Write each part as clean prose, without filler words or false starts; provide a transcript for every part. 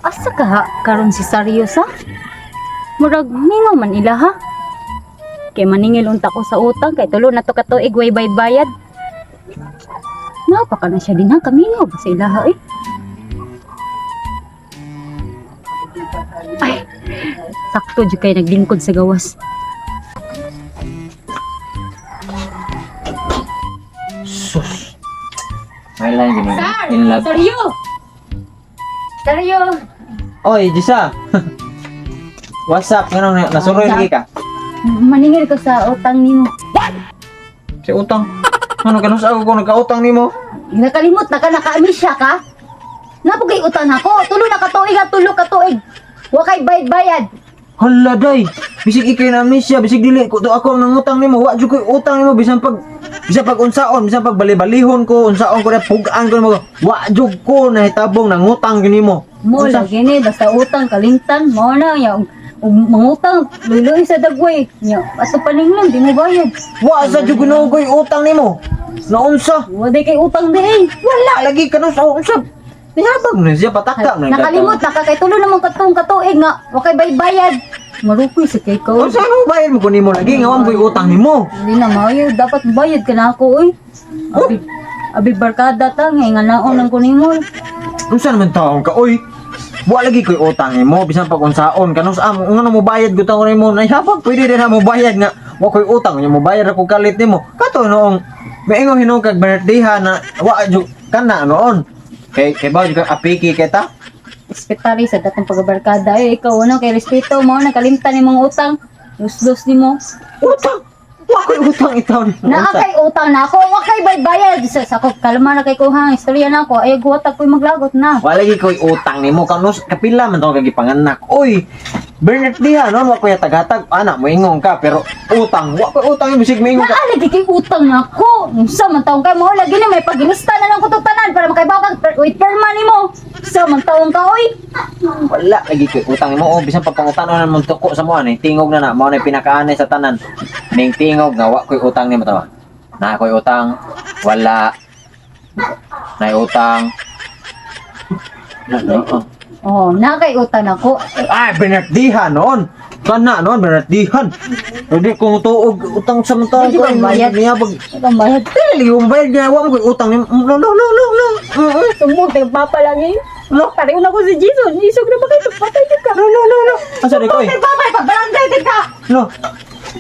Asa ka ha? Karon si Sarius ha? Murag mingaw man ila ha? Kay maningil unta ko sa utang kay tulo na to katuig way bayad. Napaka na siya din ha, kamingaw ba sa ila ha eh? Ay, sakto jud kay naglingkod sa gawas. Sus. May lang gini. In love. Sario! Sario! Oy, Jisa. What's up? Ngano nasuroy lagi ka? Maningil ko sa utang nimo. Si utang. Ano kanus ako kung nagkautang nimo? Nakalimot na ka, naka-amisya ka? Napugay utang ako, tulo na katuig at tulo katuig. Wa kay bayad-bayad. Hala day. Bisig ikay na amnesia, bisig dili ko to ako nang utang nimo. Wa jud koy utang nimo bisan pag unsaon, bisan pag bali-balihon ko, unsaon ko na pugaan ko nimo. Wa jud ko nahitabong nang utang ginimo. Mo lagi ni basta utang kalingtan mo na yung mangutang luloy sa dagway. Nya ato paninglang di mo bayad. Wa sa jud kuno koy utang nimo. Naunsa? Wa day kay utang di. Wala lagi kanus unsa. Nihabag na siya patakak na. Nakalimot na ka kay tulo namang katuig nga wa kay bayad. Marukoy sa kay ko. Unsa ano bayad mo kunin mo lagi nga wa mo koy utang nimo. Hindi na mayo dapat bayad ka na ako oy. Abi barkada ta nga naon ang kunimo. Unsa naman taong ka oy? Wa lagi koy utang nimo bisan pag unsaon kanus amo ngano mo bayad gutang ko nimo nahihabag pwede din na mo bayad nga wa koy utang nya mo bayad ako kalit nimo. Kato noong maingon hinog kag birthday ha na wa jud kana noon. Kay ba jud ka apiki kita? Respetari sa datong pagbarkada eh ikaw ano kay respeto mo nakalimtan nimong utang. Lus nimo. Utang. Wa koy utang itaw nimo. Naa kay utang na ako, wa kay bayad sa ko kalma na kay ko hang istorya na ako ay guwat ko'y maglagot na. Wa lagi koy utang nimo kanus kapila man to kag gipanganak. Oy, birthday ha noon wa koy tagatag ana mo ingon ka pero utang wa koy utang bisig moingon ka. Naa lagi kay utang na ako. Unsa man taong kay mo lagi ni may pagilista na lang ko tanan para makaibaw kag wait perma nimo. Unsa man taong ka oy? Wala lagi koy utang nimo o bisan pagpangutanon mo tuko sa mo ani tingog na mao na pinakaanay sa tanan. Ning tingog nga wa koy utang nimo tawa. Na koy utang wala. Na utang. Oh, naa kay utang ako. Ay, binardihan noon. Kana noon, binardihan. Hindi kung tuog utang sa mga Hindi ba bayad? niya pag Utang bayad. pili yung bayad niya, wa mo koy utang ni no. Sumbog kay papa lagi. No. Pareho na ko si Jesus. Isog na ba kayo? Patay ka. No. Asa di koy? Kay papa, pagbarangay din ka. No.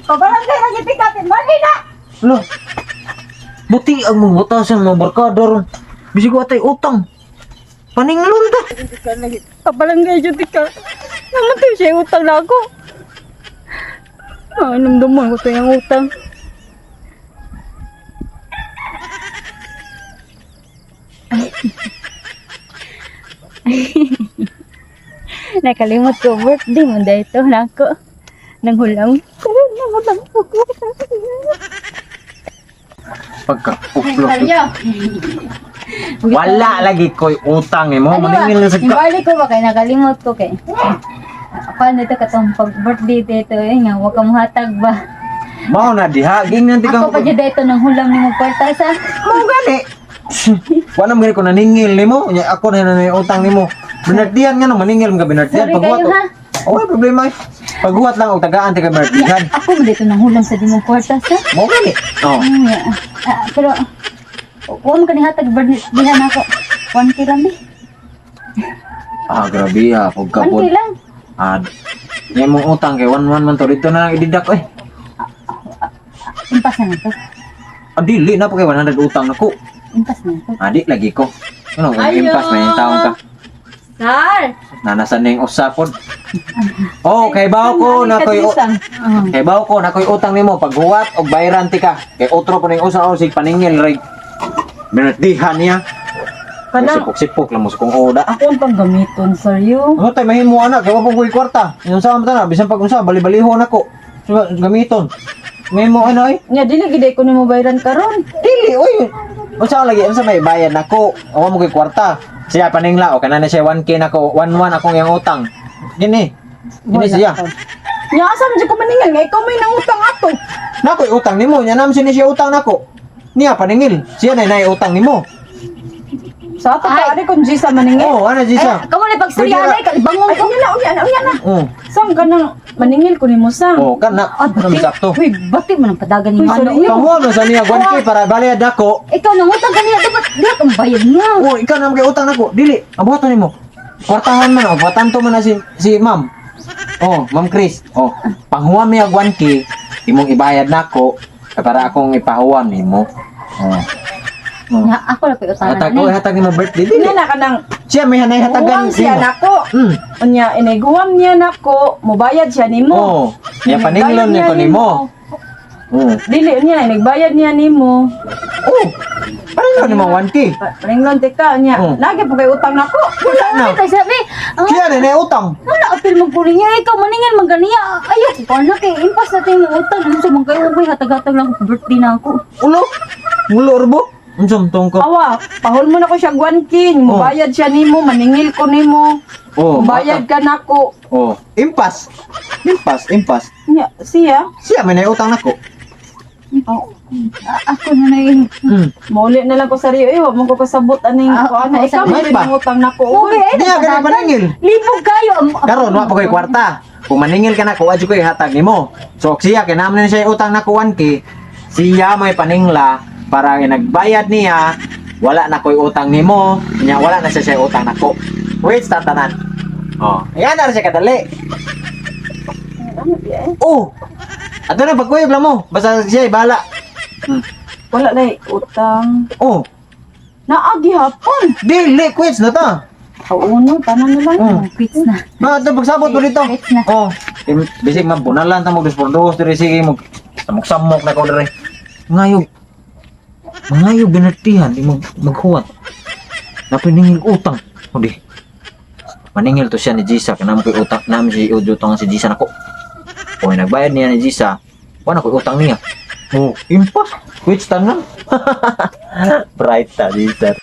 Pagbarangay lagi din ka. Mali na. No. Buti ang mga butasan mga barkada ron. Bisig ko atay utang. Paninglon ta. Pabarangay dyan din ka. Namatay siya utang na ako. Ah, namdaman ko ito yung utang. Nakalimot ko birthday mo dahil ito na ako. Nang hulam. Pagka uplo. Saryo. Wala lagi koy utang eh mo. Maningil na sa ka. Ibalik ko ba kay nakalimot ko kay. Ako nito katong pag-birthday dito eh nga wa ka mohatag ba. Mao na diha ging nanti ka. Ako pa jud dito nang hulam ni mo kwarta sa. Mo gani. Wala man ko naningil nimo. Nya ako na nanay utang nimo. Binardihan nga no maningil mga binardihan Sorry pagbuhat. kayo, ha? Oh, problema. Pagbuhat lang og tagaan taga binardihan. Ako man dito nang hulam sa di mo kwarta sa. Mo gani. Oh. Pero huwag mo kanihatag birthday na ako. 1K lang di. Ah, grabe ha. 1K Pagkapon. lang. Ah, yan mong utang kay 1-1 man to. Dito na lang ididak eh. Impas na to. Ah, dili na po kay 100 utang na ko. Impas na to. Ah, di lagi ko. Ano, kung impas na yung taong ka. Sar! Nanasan na yung usapod. Oh, kay bawo ko na koy kay bawo ko na koy utang nimo paghuwat og bayaran ti ka. Kay otro pa ning usa o sig paningil ray. Binardihan niya. Kanang Sipok-sipok lang mo sa kong oda. ako ang panggamiton, sir, you. Ano tay mahimo ana kay wa koy kwarta. Yung sa man na bisan pag unsa bali-balihon ako. So, gamiton. Mahimo ano ay? Nya dili gid ko nimo bayaran karon. Dili oy. Unsa lagi unsa may bayad nako? Awa mo koy kwarta. Siya paningla o kanana siya 1K nako, 1-1 akong yang utang. Gini. Gini siya. Nya asa man ko maningil nga ikaw may nangutang ato. Nakoy utang nimo, nya nam siya utang nako. Niya paningil. Siya nay utang nimo. Sa ato Ay. ka ari kun Gisa maningil. Oh, ano Gisa? Ay, kamu na pagstorya Pwede na, kalibangon Ay, ko. unya na. Oh. Sang ka nang maningil ko nimo sang. Oh, kana. Ano misakto? Uy, bati mo ng padagan ni Uy, Mano. sorry. Kamu ano sa niya 1K para bayad ako. Ikaw nangutang kanina, dapat di akong bayad niya. Oh, ikaw na kay utang nako. Dili, ang buhaton nimo. Kwartahan man oh, buhatan to man na si Ma'am. Oh, Ma'am Chris. Oh, panghuwam niya 1K, imong ibayad nako para akong ipahuwam nimo. Oh. Oh. Nga, ako na ko utangan Hatag na ko, ni. hatag nimo birthday dili. Unya na ka nang Siya may hanay hatagan huwam siya nimo. nako. Hmm. Unya iniguwam niya nako, mobayad siya nimo. Oh, niya paninglon niya ko nimo. Oh. Dili niya nagbayad niya nimo. Oh. Paninglon nimo 1K. Ringlon tika niya. Oh. Lagi po kay utang nako. Wala na. Ay, sabi, Siya rin ay utang. wala apil mo kuli niya, ikaw maningin magganiya. Ayaw ko pa na kay impas natin yung utang. Gusto mong kayo, may hatag-hatag lang ako, birthday na ako. Ulo. Ulo orbo. Unsam tong ko. Awa, pahol mo na ko siya guankin, Oh. mobayad siya nimo, maningil ko nimo. Oh, Mobayad ka nako. Oh, impas. Impas. Nya, siya, Siya may nautang nako. Ako na na yun. Hmm. mauli na lang ko sa riyo, wag mo ko kasabot aning Ah, ko ana ako ikaw sabot. may May pa. utang nako. Okay, eh, Di ka paningil. Libog kayo. Karon wa pa koy kwarta. Kung maningil ka na ko adyo koy hatag nimo. So siya kinahanglan siya utang nako 1K. Siya may paningla para nagbayad niya, wala na koy utang nimo, nya wala na siya utang nako. Wait, tatanan. Oh, yan na siya kadali. Oh. Ato na pagkuyog lang mo. Basta siya bahala. Wala na utang. Oh, Naagi hapon. dili quits na ta. Kauno, tanan na lang. Oh. Quits na. Ba, ito pagsabot mo dito. Quits na. Oh, bisig mabunalan ta mo dos diri sige mo. Samok-samok na ko diri. Ngayog. Mangayog binartihan di maghuwat. Napiningil utang. Hindi. Maningil to siya ni Jisa kanang koy utang namin si utang si Jisa nako. O nagbayad niya ni Jisa. Wala koy utang niya. Oh, impas. Quits tanan. Bright ta Jisa.